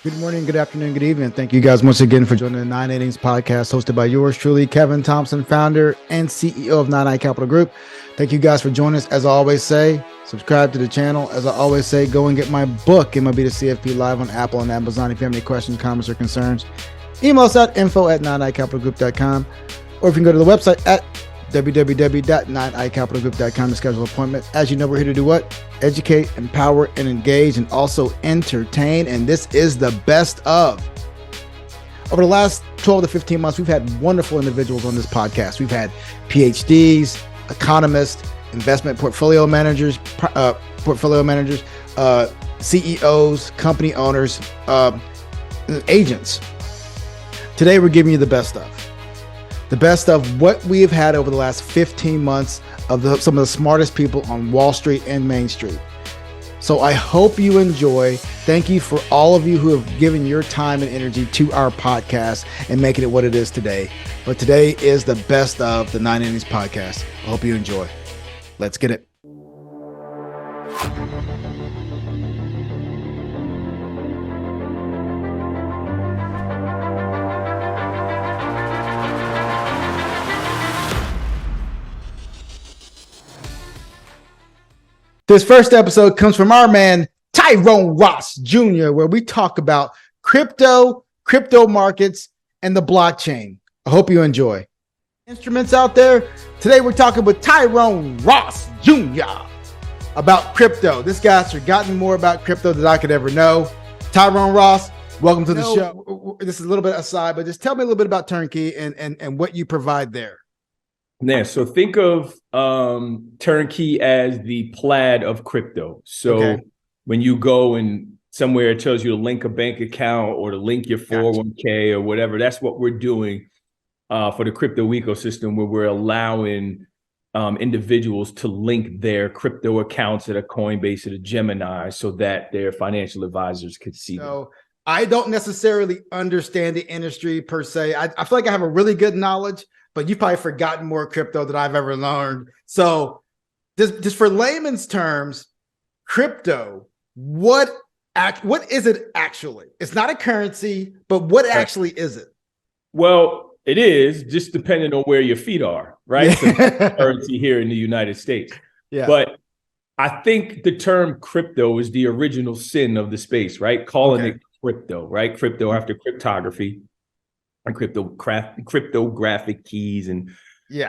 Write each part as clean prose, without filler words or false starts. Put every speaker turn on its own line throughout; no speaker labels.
Good morning, good afternoon, good evening. Thank you guys once again for joining the Nine Innings Podcast, hosted by yours truly, Kevin Thompson, founder and CEO of 9i Capital Group. Thank you guys for joining us. As I always say, subscribe to the channel. As I always say, go and get my book, MLB to CFP, live on Apple and Amazon. If you have any questions, comments, or concerns, email us at info@9icapitalgroup.com, or if you can go to the website at www.9icapitalgroup.com to schedule an appointment. As you know, we're here to do what? Educate, empower, and engage, and also entertain. And this is the best of. Over the last 12 to 15 months, we've had wonderful individuals on this podcast. We've had PhDs, economists, investment portfolio managers, CEOs, company owners, agents. Today, we're giving you the best of. The best of what we have had over the last 15 months of some of the smartest people on Wall Street and Main Street. So I hope you enjoy. Thank you for all of you who have given your time and energy to our podcast and making it what it is today. But today is the best of the 9 Innings Podcast. I hope you enjoy. Let's get it. This first episode comes from our man, Tyrone Ross Jr., where we talk about crypto markets, and the blockchain. I hope you enjoy. Instruments out there. Today we're talking with Tyrone Ross Jr. about crypto. This guy's forgotten more about crypto than I could ever know. Tyrone Ross, welcome to the show. This is a little bit aside, but just tell me a little bit about Turnkey and what you provide there.
Yeah, so think of Turnkey as the Plaid of crypto. So when you go and somewhere it tells you to link a bank account or to link your 401k or whatever, that's what we're doing for the crypto ecosystem, where we're allowing individuals to link their crypto accounts at a Coinbase, at a Gemini, so that their financial advisors could see them.
I don't necessarily understand the industry per se. I feel like I have a really good knowledge, but you've probably forgotten more crypto than I've ever learned. So just for layman's terms, crypto, what is it actually? It's not a currency, but what actually is it?
Well, it is, just depending on where your feet are, right? Yeah. Currency here in the United States. Yeah. But I think the term crypto is the original sin of the space, right? Calling it crypto, right? Crypto after cryptography and cryptographic keys. And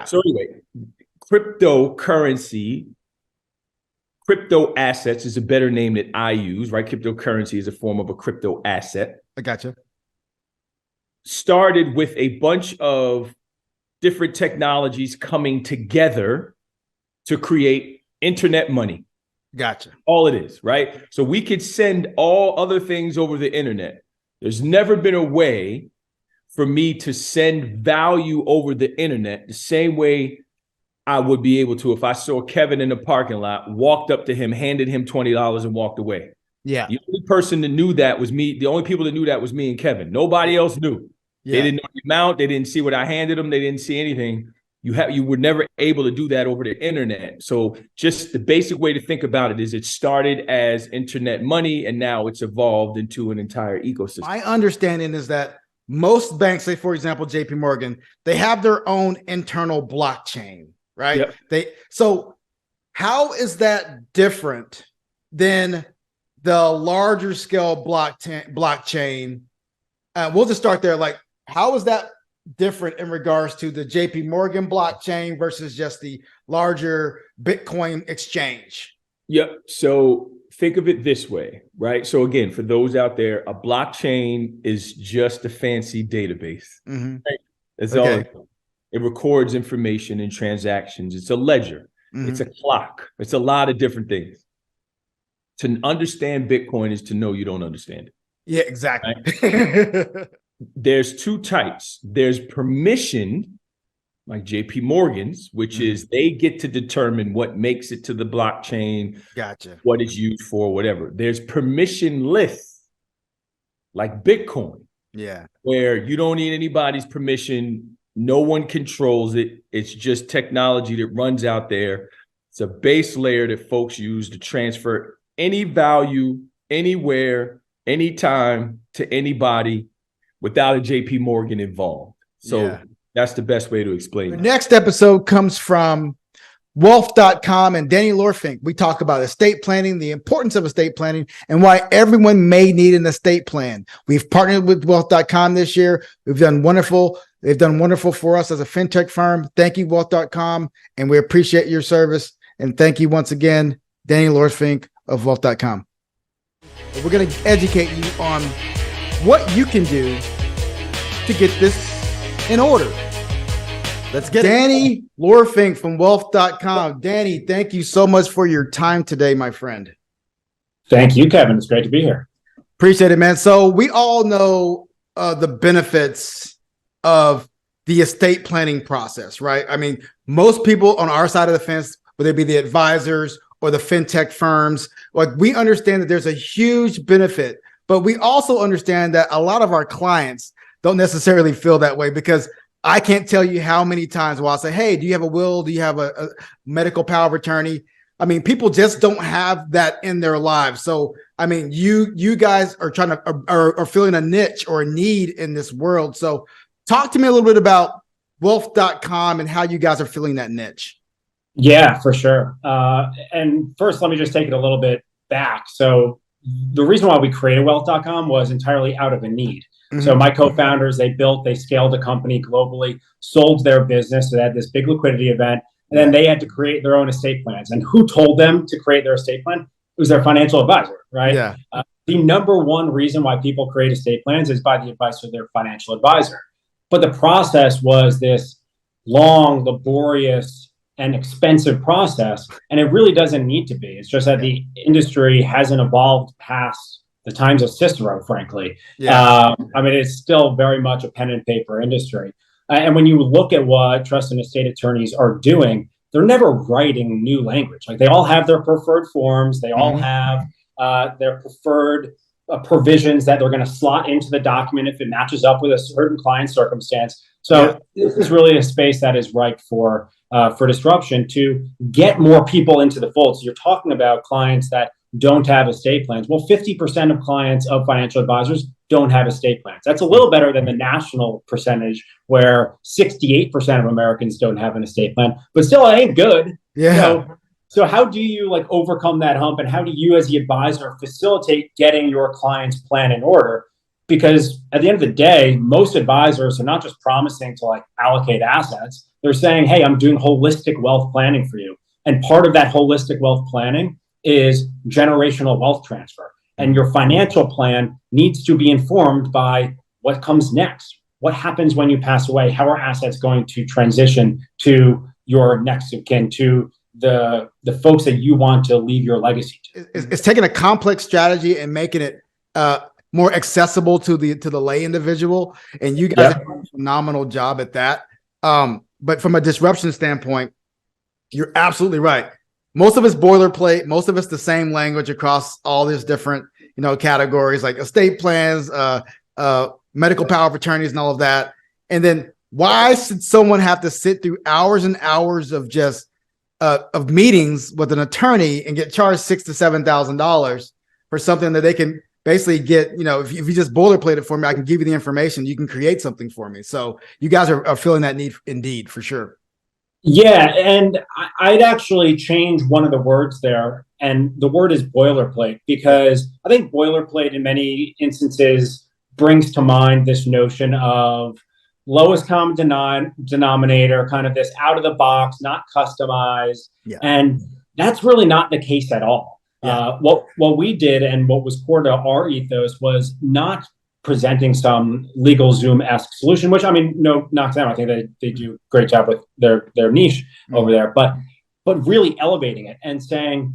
so anyway, cryptocurrency, crypto assets is a better name that I use, right? Cryptocurrency is a form of a crypto asset.
I gotcha.
Started with a bunch of different technologies coming together to create internet money.
Gotcha.
All it is, right? So we could send all other things over the internet. There's never been a way for me to send value over the internet the same way I would be able to if I saw Kevin in the parking lot, walked up to him, handed him $20 and walked away.
Yeah.
The only person that knew that was me. The only people that knew that was me and Kevin. Nobody else knew. Yeah. They didn't know the amount. They didn't see what I handed them. They didn't see anything. You were never able to do that over the internet. So just the basic way to think about it is it started as internet money, and now it's evolved into an entire ecosystem.
My understanding is that most banks, say for example, JP Morgan, they have their own internal blockchain, right? Yep. So how is that different than the larger scale blockchain? We'll just start there. Like, how is that different in regards to the JP Morgan blockchain versus just the larger Bitcoin exchange?
Yep. So think of it this way, right? So again, for those out there, a blockchain is just a fancy database. Mm-hmm. Right? That's all. It records information and transactions. It's a ledger. Mm-hmm. It's a clock. It's a lot of different things. To understand Bitcoin is to know you don't understand it.
Yeah, exactly.
Right? There's two types. There's permission, like JP Morgan's, which is they get to determine what makes it to the blockchain, what it's used for, whatever. There's permissionless, like Bitcoin, where you don't need anybody's permission. No one controls it. It's just technology that runs out there. It's a base layer that folks use to transfer any value anywhere anytime to anybody without a JP Morgan involved. So that's the best way to explain it.
The next episode comes from Wealth.com and Danny Lorfink. We talk about estate planning, the importance of estate planning, and why everyone may need an estate plan. We've partnered with Wealth.com this year. We've done wonderful. They've done wonderful for us as a fintech firm. Thank you, Wealth.com, and we appreciate your service. And thank you once again, Danny Lorfink of Wealth.com. We're going to educate you on what you can do to get this in order. Let's get Danny Lorfink from Wealth.com. Danny, thank you so much for your time today, my friend.
Thank you, Kevin. It's great to be here.
Appreciate it, man. So we all know the benefits of the estate planning process, right? I mean, most people on our side of the fence, whether it be the advisors or the fintech firms, like we understand that there's a huge benefit, but we also understand that a lot of our clients don't necessarily feel that way, because I can't tell you how many times where I'll say, hey, do you have a will? Do you have a medical power of attorney? I mean, people just don't have that in their lives. So, I mean, you guys are trying to are filling a niche or a need in this world. So talk to me a little bit about Wealth.com and how you guys are filling that niche.
Yeah, for sure. And first, let me just take it a little bit back. So the reason why we created Wealth.com was entirely out of a need. Mm-hmm. So my co-founders, they scaled a company globally, sold their business. So they had this big liquidity event, and then they had to create their own estate plans. And who told them to create their estate plan? It was their financial advisor, right?
Yeah.
The number one reason why people create estate plans is by the advice of their financial advisor. But the process was this long, laborious, and expensive process. And it really doesn't need to be. It's just that the industry hasn't evolved past the times of Cicero, frankly. Yeah. I mean, it's still very much a pen and paper industry. And when you look at what trust and estate attorneys are doing, they're never writing new language. Like, they all have their preferred forms. They all have their preferred provisions that they're going to slot into the document if it matches up with a certain client circumstance. So this is really a space that is ripe for disruption to get more people into the fold. So you're talking about clients that don't have estate plans. Well, 50% of clients of financial advisors don't have estate plans. That's a little better than the national percentage, where 68% of Americans don't have an estate plan, but still, it ain't good.
Yeah.
So how do you overcome that hump, and how do you as the advisor facilitate getting your client's plan in order? Because at the end of the day, most advisors are not just promising to allocate assets. They're saying, hey, I'm doing holistic wealth planning for you. And part of that holistic wealth planning is generational wealth transfer. And your financial plan needs to be informed by what comes next. What happens when you pass away? How are assets going to transition to your next of kin, to the folks that you want to leave your legacy to?
It's taking a complex strategy and making it more accessible to the lay individual. And you guys have done a phenomenal job at that. But from a disruption standpoint, you're absolutely right. Most of it's boilerplate. Most of it's the same language across all these different, categories like estate plans, medical power of attorneys, and all of that. And then why should someone have to sit through hours and hours of just of meetings with an attorney and get charged $6,000 to $7,000 for something that they can basically get? If you just boilerplate it for me, I can give you the information. You can create something for me. So you guys are filling that need indeed, for sure.
Yeah, and I'd actually change one of the words there, and the word is boilerplate, because I think boilerplate in many instances brings to mind this notion of lowest common denominator, kind of this out of the box, not customized. Yeah. And that's really not the case at all. Yeah. What we did, and what was core to our ethos, was not presenting some LegalZoom-esque solution, which, no, knock them. I think they do a great job with their niche over there, but really elevating it and saying,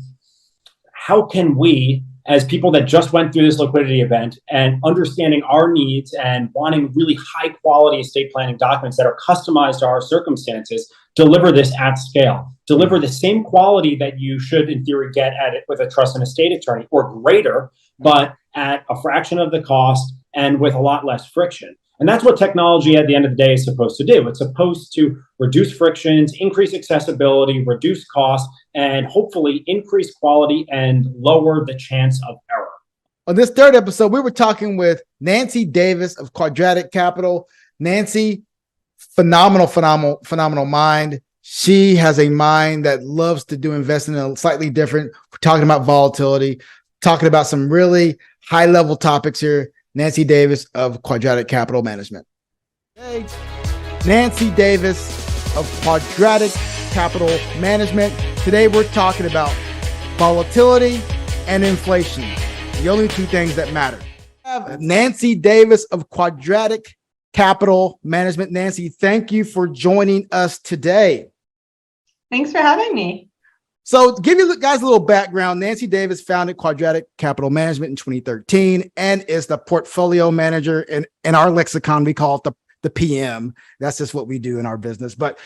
how can we, as people that just went through this liquidity event and understanding our needs and wanting really high quality estate planning documents that are customized to our circumstances, deliver this at scale, deliver the same quality that you should in theory get at it with a trust and estate attorney, or greater, but at a fraction of the cost and with a lot less friction. And that's what technology at the end of the day is supposed to do. It's supposed to reduce frictions, increase accessibility, reduce costs, and hopefully increase quality and lower the chance of error.
On this third episode, we were talking with Nancy Davis of Quadratic Capital. Nancy, phenomenal mind. She has a mind that loves to do investing in a slightly different. We're talking about volatility, talking about some really high-level topics here. Nancy Davis of Quadratic Capital Management. Hey, Nancy Davis of Quadratic Capital Management. Today we're talking about volatility and inflation, the only two things that matter. I have Nancy Davis of Quadratic Capital Management. Nancy, thank you for joining us today.
Thanks for having me.
So to give you guys a little background, Nancy Davis founded Quadratic Capital Management in 2013 and is the portfolio manager. In our lexicon, we call it the PM. That's just what we do in our business. But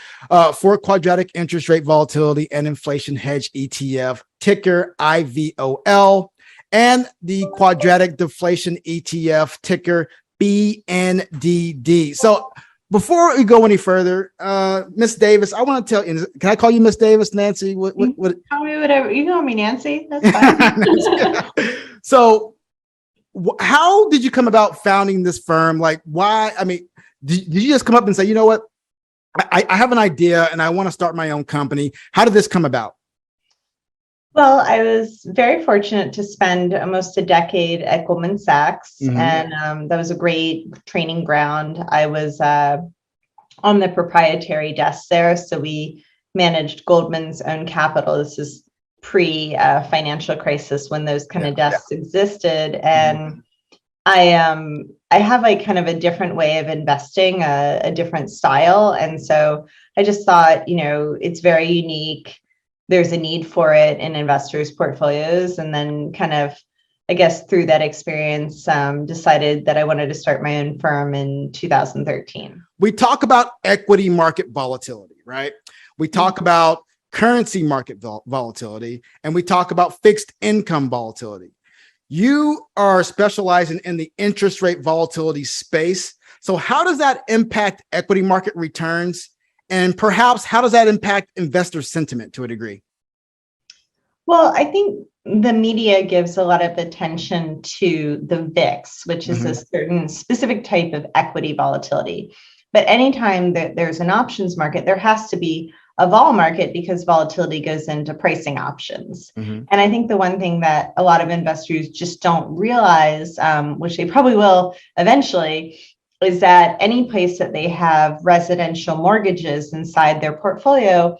for Quadratic Interest Rate Volatility and Inflation Hedge ETF, ticker IVOL, and the Quadratic Deflation ETF, ticker BNDD. So before we go any further, Miss Davis, I want to tell you, can I call you Miss Davis, Nancy? What?
Call me whatever. You call me Nancy. That's fine.
So how did you come about founding this firm? Like, why? I mean, did you just come up and say, you know what? I have an idea and I want to start my own company. How did this come about?
Well, I was very fortunate to spend almost a decade at Goldman Sachs, and that was a great training ground. I was on the proprietary desk there, so we managed Goldman's own capital. This is pre-financial crisis when those kind of desks existed, and I have like kind of a different way of investing, a different style, and so I just thought, you know, it's very unique. There's a need for it in investors' portfolios. And then kind of, I guess, through that experience, decided that I wanted to start my own firm in 2013.
We talk about equity market volatility, right? We talk about currency market volatility, and we talk about fixed income volatility. You are specializing in the interest rate volatility space. So how does that impact equity market returns? And perhaps how does that impact investor sentiment to a degree?
Well, I think the media gives a lot of attention to the VIX, which is a certain specific type of equity volatility. But anytime that there's an options market, there has to be a vol market because volatility goes into pricing options. And I think the one thing that a lot of investors just don't realize, which they probably will eventually, is that any place that they have residential mortgages inside their portfolio,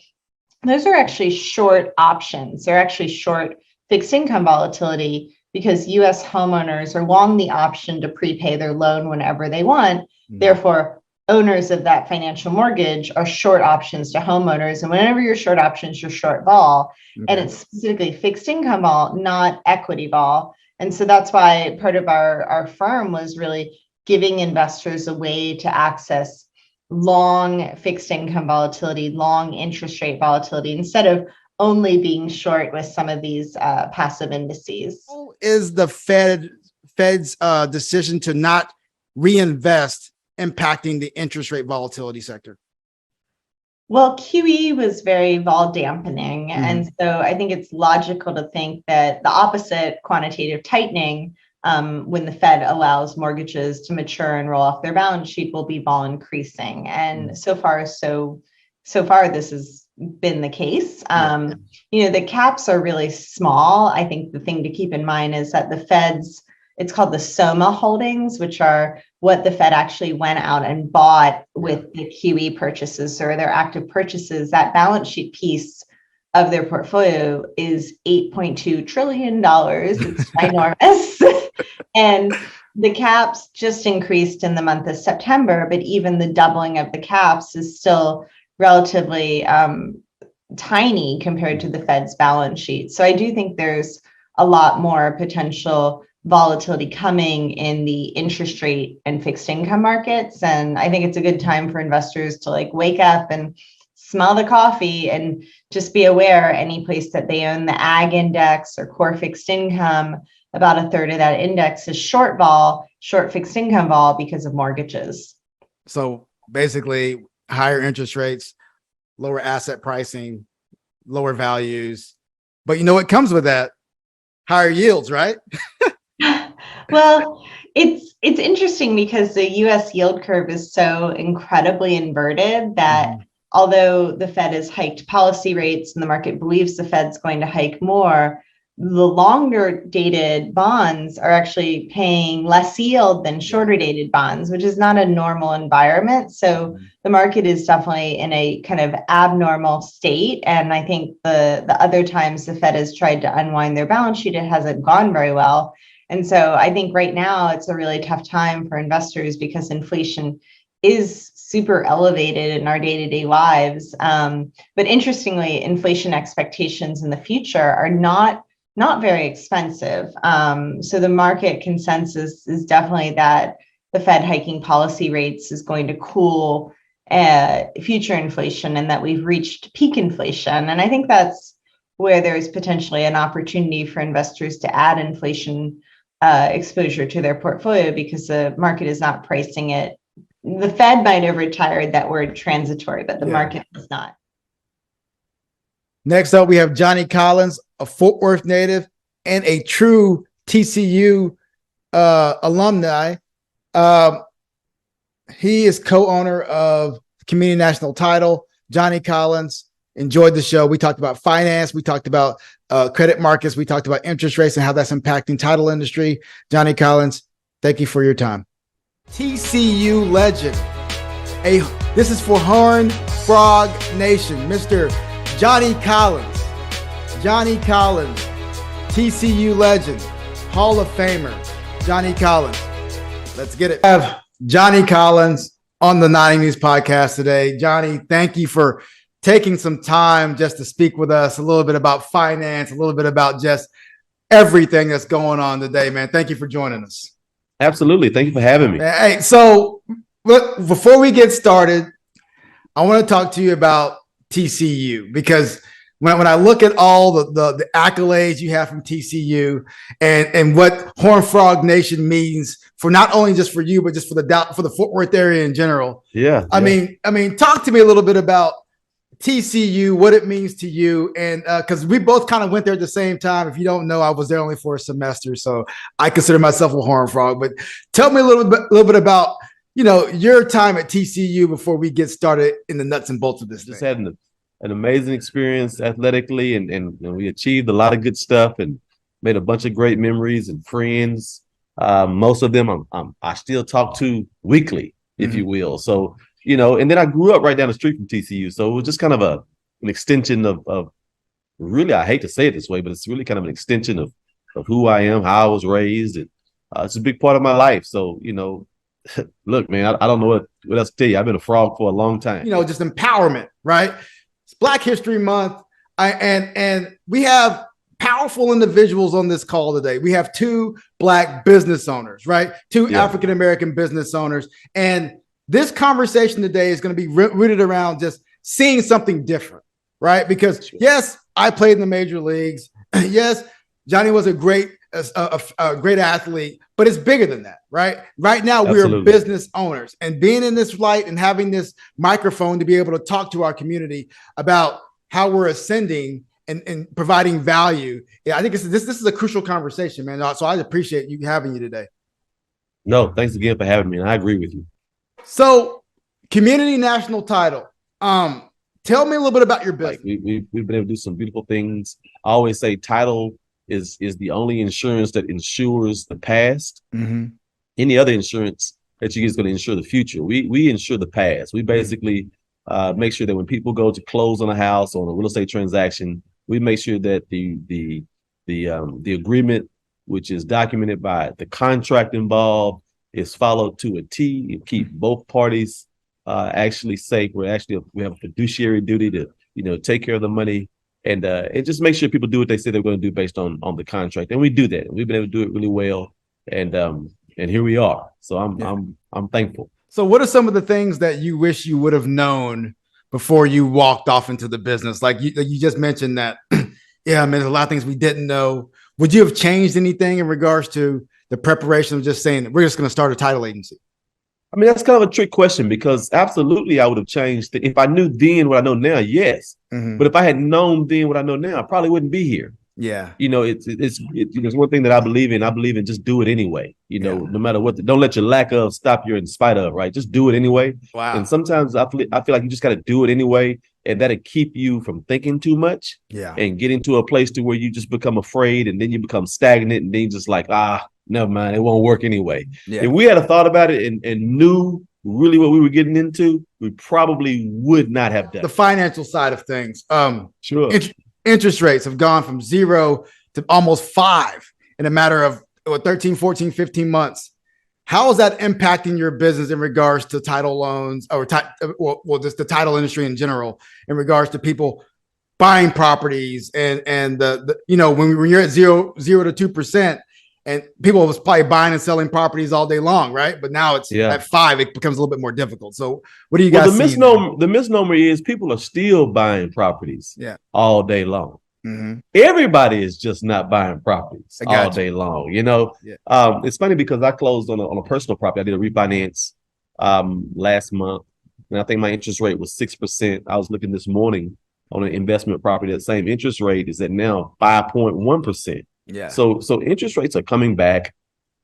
those are actually short options. They're actually short fixed income volatility because US homeowners are long the option to prepay their loan whenever they want. Therefore, owners of that financial mortgage are short options to homeowners. And whenever you're short options, you're short vol. And it's specifically fixed income vol, not equity vol. And so that's why part of our firm was really giving investors a way to access long fixed income volatility, long interest rate volatility, instead of only being short with some of these passive indices.
How is the Fed's decision to not reinvest impacting the interest rate volatility sector?
Well, QE was very vol dampening. And so I think it's logical to think that the opposite, quantitative tightening, when the Fed allows mortgages to mature and roll off their balance sheet, will be vol increasing. And so far this has been the case. You know, the caps are really small. I think the thing to keep in mind is that the Fed's, it's called the SOMA holdings, which are what the Fed actually went out and bought with the QE purchases or their active purchases. That balance sheet piece of their portfolio is $8.2 trillion. It's ginormous. And the caps just increased in the month of September, but even the doubling of the caps is still relatively tiny compared to the Fed's balance sheet. So I do think there's a lot more potential volatility coming in the interest rate and fixed income markets. And I think it's a good time for investors to like wake up and smell the coffee and just be aware any place that they own the ag index or core fixed income, about a third of that index is short vol, short fixed income vol because of mortgages.
So basically higher interest rates, lower asset pricing, lower values. But you know what comes with that? Higher yields, right?
Well, it's interesting because the US yield curve is so incredibly inverted that although the Fed has hiked policy rates and the market believes the Fed's going to hike more, the longer dated bonds are actually paying less yield than shorter dated bonds, which is not a normal environment. So the market is definitely in a kind of abnormal state. And I think the other times the Fed has tried to unwind their balance sheet, it hasn't gone very well. And so I think right now it's a really tough time for investors because inflation is super elevated in our day-to-day lives. But interestingly, inflation expectations in the future are not very expensive. So the market consensus is definitely that the Fed hiking policy rates is going to cool future inflation and that we've reached peak inflation. And I think that's where there's potentially an opportunity for investors to add inflation exposure to their portfolio because the market is not pricing it. The Fed might have retired that word transitory, but the market is not.
Next up, we have Johnny Collins, a Fort Worth native and a true TCU alumni. He is co-owner of Community National Title. Johnny Collins, enjoyed the show. We talked about finance. We talked about credit markets. We talked about interest rates and how that's impacting title industry. Johnny Collins, thank you for your time. TCU legend. This is for Horned Frog Nation, Mr. Johnny Collins. Johnny Collins, TCU legend, Hall of Famer, Johnny Collins. Let's get it. I have Johnny Collins on the Innings Podcast today. Johnny, thank you for taking some time just to speak with us a little bit about finance, a little bit about just everything that's going on today, man. Thank you for joining us.
Absolutely. Thank you for having me.
Hey, so look, before we get started, I want to talk to you about TCU because when I look at all the accolades you have from TCU and what Horned Frog Nation means for not only just for you, but just for the Fort Worth area in general.
Yeah.
I mean, talk to me a little bit about TCU, what it means to you. And because we both kind of went there at the same time. If you don't know, I was there only for a semester, so I consider myself a Horned Frog. But tell me a little bit about, your time at TCU before we get started in the nuts and bolts of this.
Just had an amazing experience athletically, and we achieved a lot of good stuff and made a bunch of great memories and friends. Most of them I still talk to weekly, if you will. So, and then I grew up right down the street from TCU. So it was just kind of an extension of really, I hate to say it this way, but it's really kind of an extension of who I am, how I was raised. And it's a big part of my life. So, look, man, I don't know what else to tell you. I've been a frog for a long time.
Just empowerment, right? It's Black History Month. And we have powerful individuals on this call today. We have two Black business owners, right? Two African-American business owners. And this conversation today is going to be rooted around just seeing something different, right? Because yes, I played in the major leagues. Yes, Johnny was a great athlete, but it's bigger than that, right? Right now, we're business owners, and being in this light and having this microphone to be able to talk to our community about how we're ascending and providing value. Yeah, I think this is a crucial conversation, man. So I appreciate having you today.
No, thanks again for having me. And I agree with you.
So, Community National Title. Tell me a little bit about your business.
We've been able to do some beautiful things. I always say title is the only insurance that insures the past. Mm-hmm. Any other insurance that you get is going to insure the future. We insure the past. We basically make sure that when people go to close on a house or on a real estate transaction, we make sure that the agreement, which is documented by the contract involved, is followed to a T. It keep both parties actually safe. We have a fiduciary duty to take care of the money and just make sure people do what they say they're going to do based on the contract. And we do that. We've been able to do it really well. And here we are. So I'm thankful.
So what are some of the things that you wish you would have known before you walked off into the business? Like you just mentioned that, there's a lot of things we didn't know. Would you have changed anything in regards to the preparation of just saying that we're just going to start a title agency?
I mean, that's kind of a trick question because absolutely I would have changed it. If I knew then what I know now, yes. Mm-hmm. But if I had known then what I know now, I probably wouldn't be here.
Yeah.
It's one thing that I believe in. I believe in just do it anyway. No matter what. Don't let your lack of stop you in spite of. Right. Just do it anyway.
Wow.
And sometimes I feel like you just got to do it anyway, and that'll keep you from thinking too much.
Yeah.
And getting to a place to where you just become afraid, and then you become stagnant, and then you just like never mind, it won't work anyway.
Yeah.
If we had a thought about it and knew really what we were getting into, we probably would not have done
the financial side of things.
Sure.
Interest rates have gone from 0 to almost 5 in a matter of 13, 14, 15 months. How is that impacting your business in regards to title loans or just the title industry in general, in regards to people buying properties and the when you're at 0 to 2%, and people was probably buying and selling properties all day long, right? But now it's at 5, it becomes a little bit more difficult. So what do you guys see?
The misnomer is people are still buying properties all day long.
Mm-hmm.
Everybody is just not buying properties all day long. It's funny because I closed on a personal property. I did a refinance last month, and I think my interest rate was 6%. I was looking this morning on an investment property. That same interest rate is at now 5.1%.
Yeah.
So interest rates are coming back.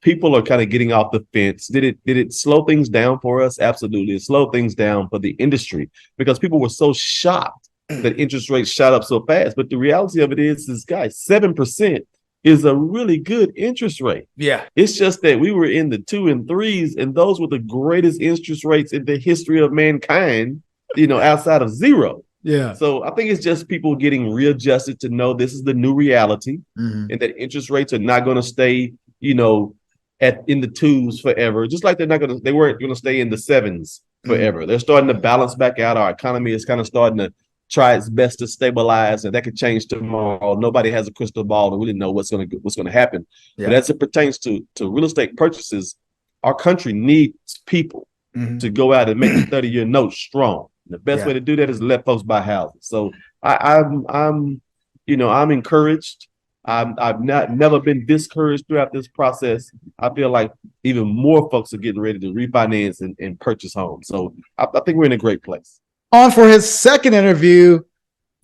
People are kind of getting off the fence. Did it slow things down for us? Absolutely. It slowed things down for the industry because people were so shocked that interest rates shot up so fast. But the reality of it is guys, 7% is a really good interest rate.
Yeah.
It's just that we were in the 2 and 3s, and those were the greatest interest rates in the history of mankind, outside of 0.
Yeah.
So I think it's just people getting readjusted to know this is the new reality,
mm-hmm.
and that interest rates are not going to stay, in the 2s forever. Just like they weren't going to stay in the 7s forever. Mm-hmm. They're starting to balance back out. Our economy is kind of starting to try its best to stabilize, and that could change tomorrow. Nobody has a crystal ball to really know what's going to happen. Yeah. But as it pertains to real estate purchases, our country needs people mm-hmm. to go out and make the 30-year note strong. The best way to do that is let folks buy houses. So I'm encouraged. I've never been discouraged throughout this process. I feel like even more folks are getting ready to refinance and purchase homes. So I think we're in a great place.
On for his second interview,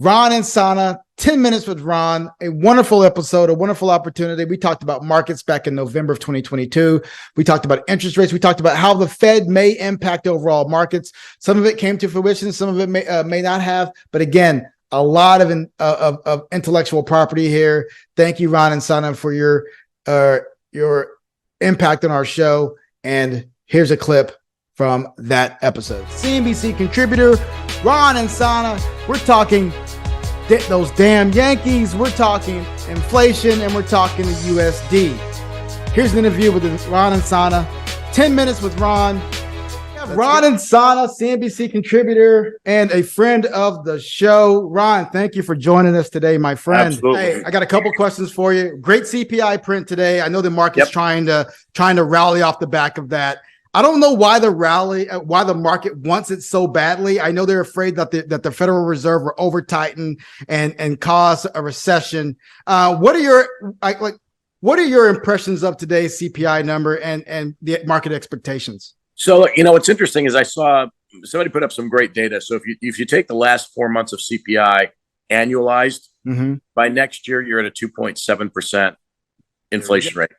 Ron Insana, 10 Minutes with Ron, a wonderful episode, a wonderful opportunity. We talked about markets back in November of 2022. We talked about interest rates. We talked about how the Fed may impact overall markets. Some of it came to fruition. Some of it may not have. But again, a lot of intellectual property here. Thank you, Ron Insana, for your impact on our show. And here's a clip from that episode. CNBC contributor, Ron Insana. We're talking those damn Yankees. We're talking inflation, and we're talking the USD. Here's an interview with Ron Insana. 10 Minutes with Ron. Ron Insana, CNBC contributor and a friend of the show. Ron, thank you for joining us today, my friend.
Absolutely.
Hey, I got a couple questions for you. Great CPI print today. I know the market's trying to rally off the back of that. I don't know why the market wants it so badly. I know they're afraid that the Federal Reserve will over tighten and cause a recession. What are your impressions of today's CPI number and the market expectations?
So, what's interesting is I saw somebody put up some great data. So if you take the last 4 months of CPI annualized, mm-hmm. by next year, you're at a 2.7% inflation rate.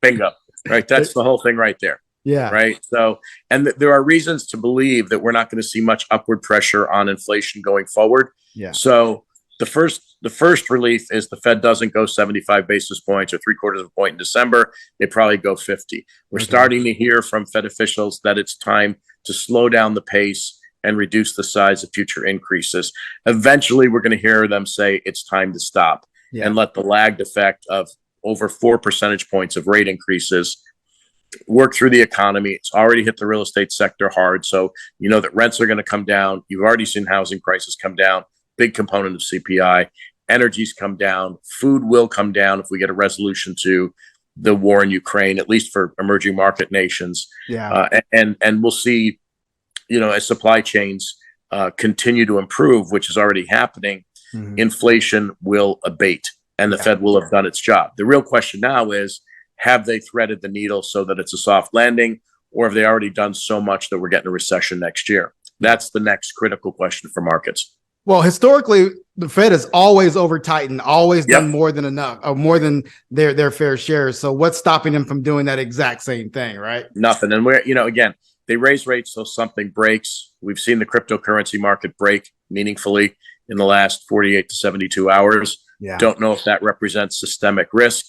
Bingo. Right. That's the whole thing right there.
Yeah.
Right. So, and there are reasons to believe that we're not going to see much upward pressure on inflation going forward.
Yeah.
So the first relief is the Fed doesn't go 75 basis points or 3/4 of a point in December. They probably go 50. We're starting to hear from Fed officials that it's time to slow down the pace and reduce the size of future increases. Eventually, we're going to hear them say it's time to stop and let the lagged effect of over 4 percentage points of rate increases work through the economy. It's already hit the real estate sector hard. So you know that rents are going to come down. You've already seen housing prices come down, big component of CPI. Energy's come down. Food will come down if we get a resolution to the war in Ukraine, at least for emerging market nations.
Yeah.
And we'll see, as supply chains continue to improve, which is already happening, mm-hmm. inflation will abate and the Fed will have done its job. The real question now is, have they threaded the needle so that it's a soft landing, or have they already done so much that we're getting a recession next year? That's the next critical question for markets.
Well, historically, the Fed has always over tightened, always done more than enough, or more than their fair share. So what's stopping them from doing that exact same thing, right?
Nothing. And we're, again, they raise rates so something breaks. We've seen the cryptocurrency market break meaningfully in the last 48 to 72 hours.
Yeah.
Don't know if that represents systemic risk,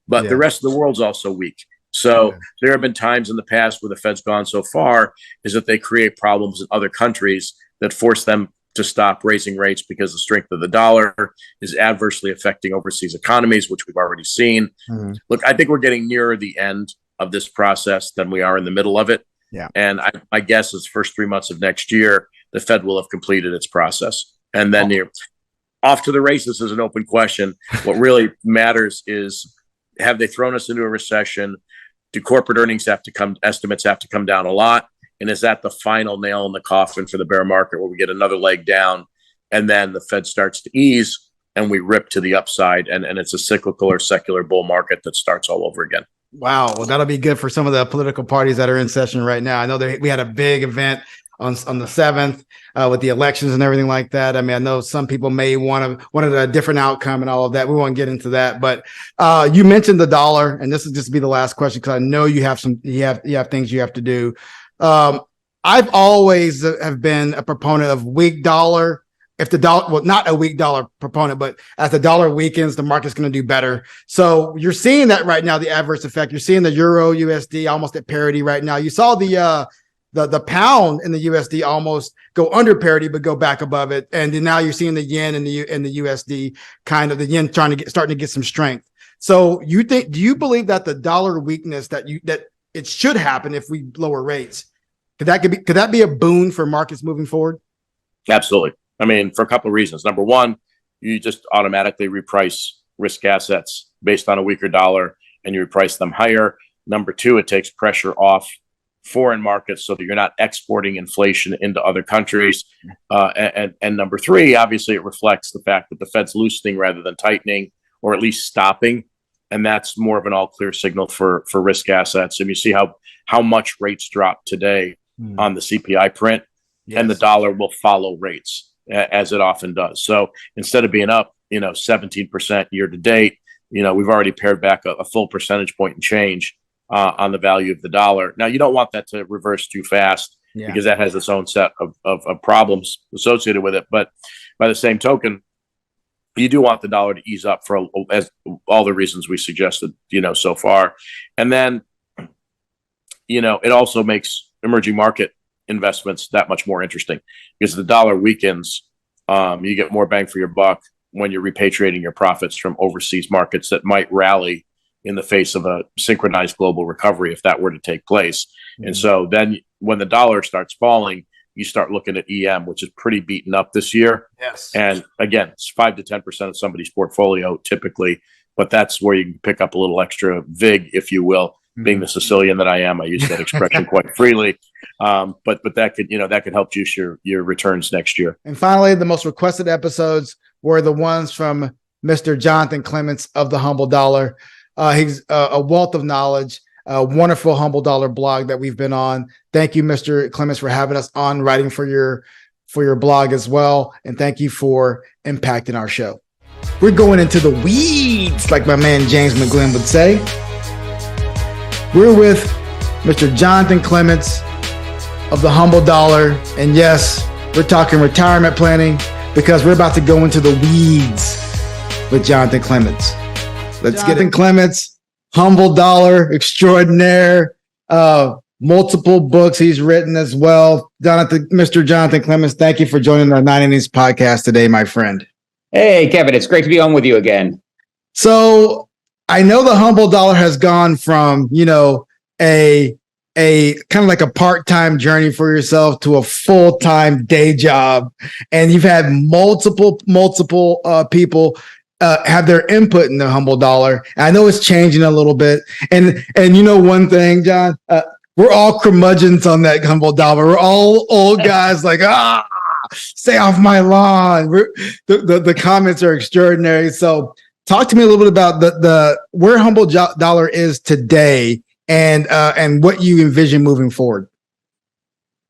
but the rest of the world's also weak. So there have been times in the past where the Fed's gone so far is that they create problems in other countries that force them to stop raising rates because the strength of the dollar is adversely affecting overseas economies, which we've already seen. Look, I think we're getting nearer the end of this process than we are in the middle of it.
Yeah.
And my guess is first 3 months of next year, the Fed will have completed its process. And then you're off to the races is an open question. What really matters is, have they thrown us into a recession? Do corporate earnings estimates have to come down a lot? And is that the final nail in the coffin for the bear market where we get another leg down and then the Fed starts to ease and we rip to the upside and it's a cyclical or secular bull market that starts all over again?
Wow. Well, that'll be good for some of the political parties that are in session right now. I know we had a big event on the 7th with the elections and everything like that. I mean, I know some people may wanted a different outcome and all of that. We won't get into that, but you mentioned the dollar, and this will just be the last question because I know you have things you have to do. I've always have been a proponent of weak dollar. If the dollar, well, not a weak dollar proponent, but as the dollar weakens, the market's going to do better. So you're seeing that right now, the adverse effect. You're seeing the Euro USD almost at parity right now. You saw the pound in the USD almost go under parity, but go back above it. And then now you're seeing the yen and the USD kind of the yen starting to get some strength. So do you believe that the dollar weakness that it should happen if we lower rates? Could that be a boon for markets moving forward?
Absolutely. I mean, for a couple of reasons. Number one, you just automatically reprice risk assets based on a weaker dollar and you reprice them higher. Number two, it takes pressure off foreign markets so that you're not exporting inflation into other countries. And number three, obviously it reflects the fact that the Fed's loosening rather than tightening, or at least stopping. And that's more of an all clear signal for risk assets. And you see how much rates drop today on the CPI print, and the dollar will follow rates as it often does. So instead of being up, 17% year to date, we've already pared back a full percentage point and change on the value of the dollar. Now, you don't want that to reverse too fast because that has its own set of problems associated with it. But by the same token, you do want the dollar to ease up for as all the reasons we suggested, so far. And then, it also makes emerging market investments that much more interesting because the dollar weakens. You get more bang for your buck when you're repatriating your profits from overseas markets that might rally in the face of a synchronized global recovery if that were to take place. And so then when the dollar starts falling, you start looking at EM, which is pretty beaten up this year.
Yes.
And again, it's 5 to 10% of somebody's portfolio typically, but that's where you can pick up a little extra VIG, if you will. Being the Sicilian that I am, I use that expression quite freely. But that could help juice your returns next year.
And finally, the most requested episodes were the ones from Mr. Jonathan Clements of the Humble Dollar. He's a wealth of knowledge, a wonderful Humble Dollar blog that we've been on. Thank you, Mr. Clements, for having us on, writing for your blog as well. And thank you for impacting our show. We're going into the weeds, like my man James McGlynn would say. We're with Mr. Jonathan Clements of the Humble Dollar. And yes, we're talking retirement planning because we're about to go into the weeds with Jonathan Clements. Let's get in. Clements, Humble Dollar extraordinaire, multiple books he's written as well. Mr. Jonathan Clements, thank you for joining the 9 Innings Podcast today, my friend.
Hey, Kevin, it's great to be on with you again.
So I know the Humble Dollar has gone from, a kind of like a part-time journey for yourself to a full-time day job. And you've had multiple people have their input in the Humble Dollar. And I know it's changing a little bit. And one thing, John, we're all curmudgeons on that Humble Dollar. We're all old guys like, stay off my lawn. The comments are extraordinary. So talk to me a little bit about where Humble Dollar is today and what you envision moving forward.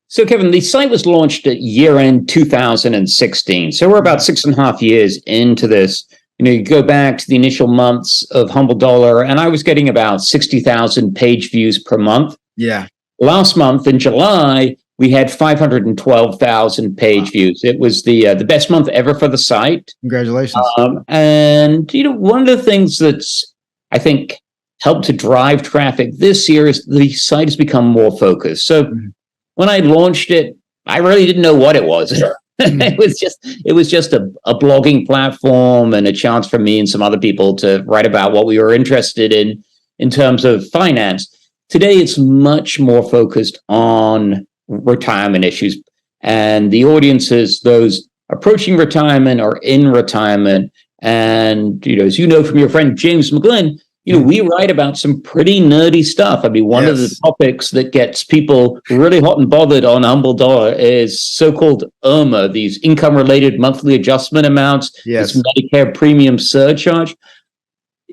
So, Kevin, the site was launched at year-end 2016. So we're about 6.5 years into this. You go back to the initial months of Humble Dollar, and I was getting about 60,000 page views per month.
Yeah.
Last month in July, we had 512,000 page views. It was the best month ever for the site.
Congratulations.
And one of the things that's, I think, helped to drive traffic this year is the site has become more focused. So when I launched it, I really didn't know what it was. It was just a blogging platform and a chance for me and some other people to write about what we were interested in terms of finance. Today, it's much more focused on retirement issues, and the audience is those approaching retirement or in retirement. And as you know from your friend James McGlynn, we write about some pretty nerdy stuff. I mean, one of the topics that gets people really hot and bothered on Humble Dollar is so-called IRMA, these income-related monthly adjustment amounts, this Medicare premium surcharge.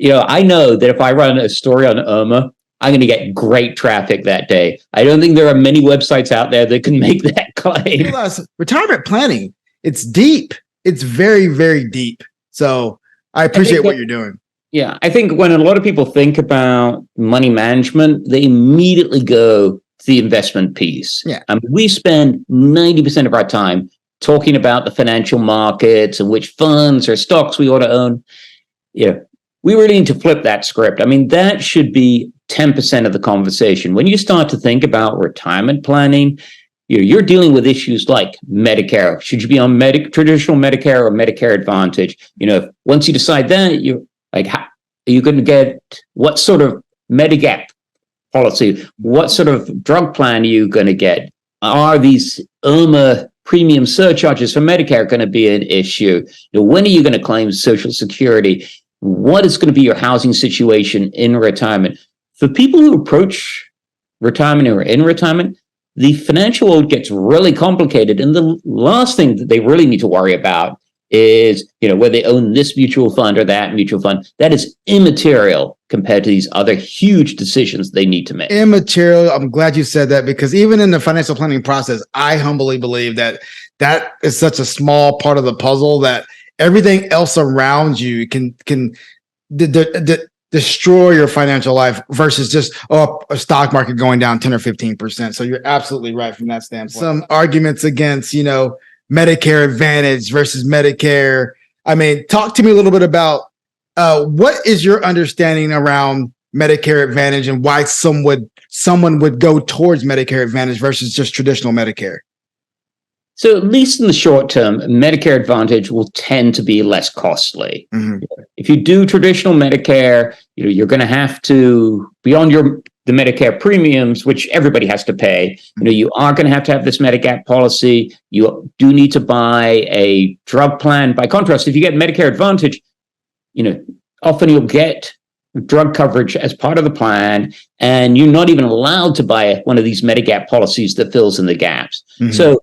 I know that if I run a story on IRMA, I'm going to get great traffic that day. I don't think there are many websites out there that can make that claim.
Plus, retirement planning, it's deep. It's very, very deep. So I appreciate what you're doing.
Yeah, I think when a lot of people think about money management, they immediately go to the investment piece.
Yeah.
We spend 90% of our time talking about the financial markets and which funds or stocks we ought to own. We really need to flip that script. I mean, that should be 10% of the conversation. When you start to think about retirement planning, you're dealing with issues like Medicare. Should you be on traditional Medicare or Medicare Advantage? Once you decide that, you're like, how are you going to get what sort of Medigap policy? What sort of drug plan are you going to get? Are these IRMA premium surcharges for Medicare going to be an issue? When are you going to claim Social Security? What is going to be your housing situation in retirement? For people who approach retirement or are in retirement, the financial world gets really complicated. And the last thing that they really need to worry about is, whether they own this mutual fund or that mutual fund. That is immaterial compared to these other huge decisions they need to make.
Immaterial. I'm glad you said that, because even in the financial planning process, I humbly believe that is such a small part of the puzzle that everything else around you can destroy your financial life versus just a stock market going down 10 or 15%. So you're absolutely right from that standpoint. Some arguments against, Medicare Advantage versus Medicare. I mean, talk to me a little bit about what is your understanding around Medicare Advantage and why someone would go towards Medicare Advantage versus just traditional Medicare?
So at least in the short term, Medicare Advantage will tend to be less costly. Mm-hmm. If you do traditional Medicare, you're going to have to, beyond the Medicare premiums, which everybody has to pay, you are going to have this Medigap policy. You do need to buy a drug plan. By contrast, if you get Medicare Advantage, often you'll get drug coverage as part of the plan, and you're not even allowed to buy one of these Medigap policies that fills in the gaps. Mm-hmm. So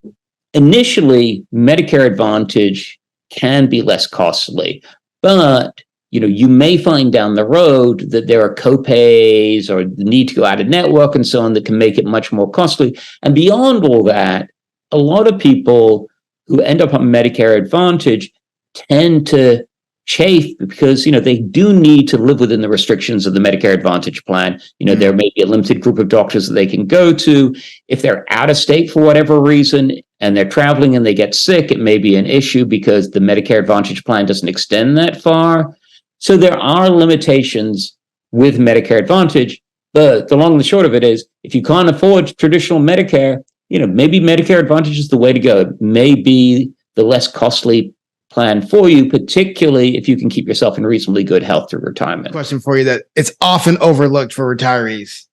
initially, Medicare Advantage can be less costly, but you may find down the road that there are copays or the need to go out of network and so on that can make it much more costly. And beyond all that, a lot of people who end up on Medicare Advantage tend to chafe because, they do need to live within the restrictions of the Medicare Advantage plan. There may be a limited group of doctors that they can go to. If they're out of state for whatever reason and they're traveling and they get sick, it may be an issue because the Medicare Advantage plan doesn't extend that far. So there are limitations with Medicare Advantage, but the long and the short of it is, if you can't afford traditional Medicare, maybe Medicare Advantage is the way to go. It may be the less costly plan for you, particularly if you can keep yourself in reasonably good health through retirement.
Question for you that it's often overlooked for retirees: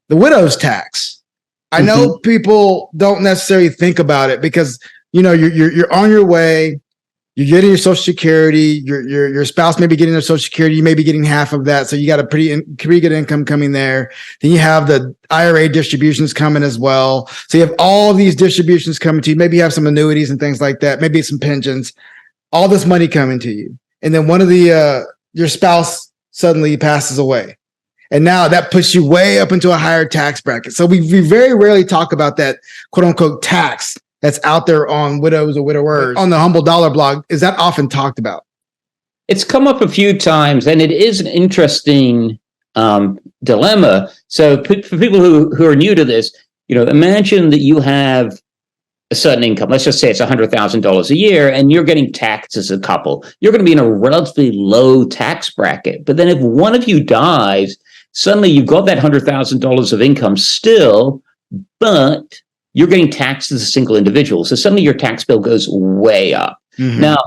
the widow's tax. I know people don't necessarily think about it because you're on your way. You're getting your Social Security. Your spouse may be getting their Social Security. You may be getting half of that, so you got a pretty good income coming there. Then you have the IRA distributions coming as well. So you have all these distributions coming to you. Maybe you have some annuities and things like that. Maybe some pensions. All this money coming to you, and then one of your spouse suddenly passes away, And now that puts you way up into a higher tax bracket. So we very rarely talk about that quote unquote tax that's out there on widows or widowers. On the Humble Dollar blog, is that often talked about?
It's come up a few times, and it is an interesting dilemma. So for people who are new to this, imagine that you have a certain income. Let's just say it's $100,000 a year, and you're getting taxed as a couple. You're going to be in a relatively low tax bracket. But then if one of you dies, suddenly you've got that $100,000 of income still, but you're getting taxed as a single individual. So suddenly your tax bill goes way up. Mm-hmm. Now,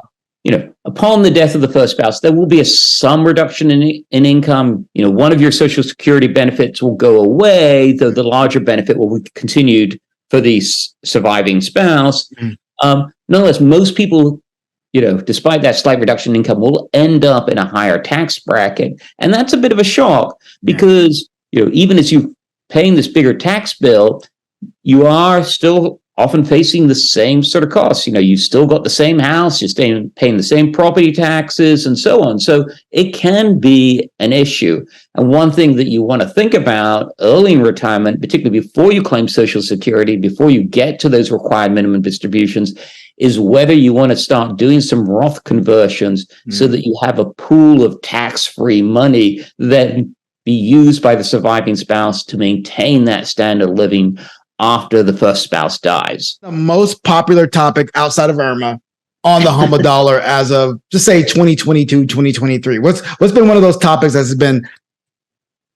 upon the death of the first spouse, there will be some reduction in income. One of your Social Security benefits will go away, though the larger benefit will be continued for the surviving spouse. Mm-hmm. Nonetheless, most people, despite that slight reduction in income, will end up in a higher tax bracket. And that's a bit of a shock because, even as you're paying this bigger tax bill, you are still often facing the same sort of costs. You still got the same house, you're paying the same property taxes and so on. So it can be an issue. And one thing that you want to think about early in retirement, particularly before you claim Social Security, before you get to those required minimum distributions, is whether you want to start doing some Roth conversions so that you have a pool of tax-free money that be used by the surviving spouse to maintain that standard of living after the first spouse dies.
The most popular topic outside of Irma on the Humble Dollar as of, just say, 2022, 2023. What's been one of those topics that's been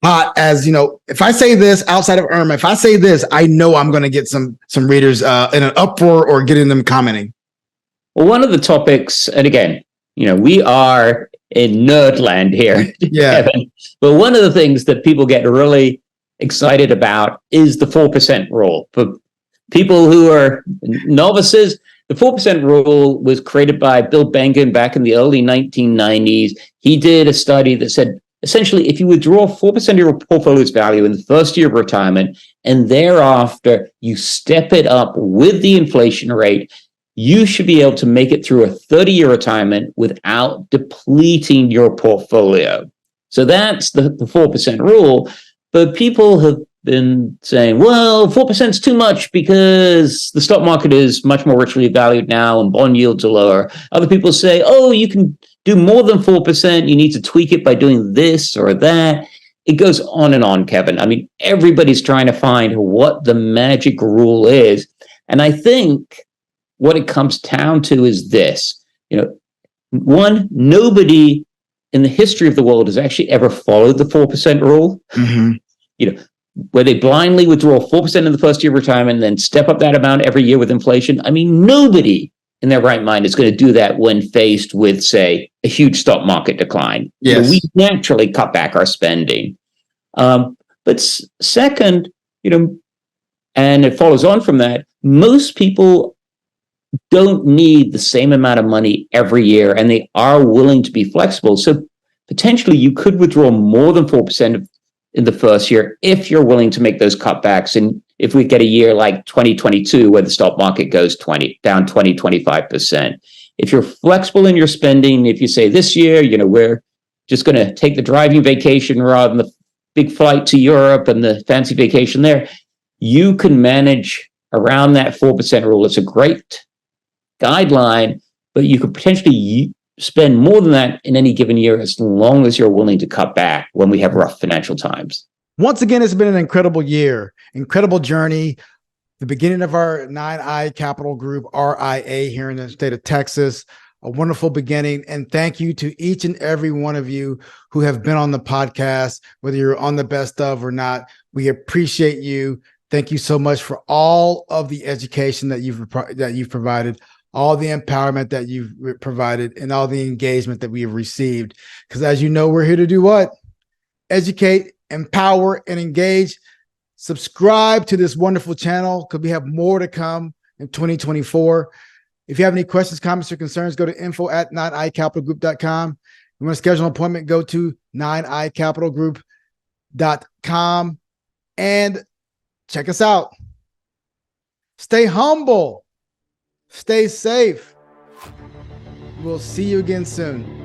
hot as, if I say this outside of Irma, if I say this, I know I'm going to get some readers in an uproar or getting them commenting.
Well, one of the topics, and again, we are in nerdland here, Kevin, but one of the things that people get really excited about is the 4% rule. For people who are novices, the 4% rule was created by Bill Bengen back in the early 1990s. He did a study that said, essentially, if you withdraw 4% of your portfolio's value in the first year of retirement, and thereafter you step it up with the inflation rate, you should be able to make it through a 30-year retirement without depleting your portfolio. So that's the 4% rule. But people have been saying, well, 4% is too much because the stock market is much more richly valued now and bond yields are lower. Other people say, oh, you can do more than 4%. You need to tweak it by doing this or that. It goes on and on, Kevin. I mean, everybody's trying to find what the magic rule is. And I think what it comes down to is this. One, nobody in the history of the world has actually ever followed the 4% rule. Mm-hmm. Where they blindly withdraw 4% in the first year of retirement and then step up that amount every year with inflation. I mean, nobody in their right mind is going to do that when faced with, say, a huge stock market decline.
Yes.
We naturally cut back our spending. But second, and it follows on from that, most people don't need the same amount of money every year, and they are willing to be flexible. So potentially you could withdraw more than 4% in the first year if you're willing to make those cutbacks. And if we get a year like 2022, where the stock market goes down 25%, if you're flexible in your spending, if you say this year, we're just going to take the driving vacation rather than the big flight to Europe and the fancy vacation there, you can manage around that 4% rule. It's a great guideline, but you could potentially spend more than that in any given year as long as you're willing to cut back when we have rough financial times.
Once again, it's been an incredible year, incredible journey. The beginning of our 9i Capital Group, RIA, here in the state of Texas. A wonderful beginning. And thank you to each and every one of you who have been on the podcast, whether you're on the best of or not. We appreciate you. Thank you so much for all of the education that you've provided, all the empowerment that you've provided, and all the engagement that we have received. Because as you know, we're here to do what? Educate, empower, and engage. Subscribe to this wonderful channel because we have more to come in 2024. If you have any questions, comments, or concerns, go to info@9icapitalgroup.com. You want to schedule an appointment, go to 9icapitalgroup.com and check us out. Stay humble. Stay safe. We'll see you again soon.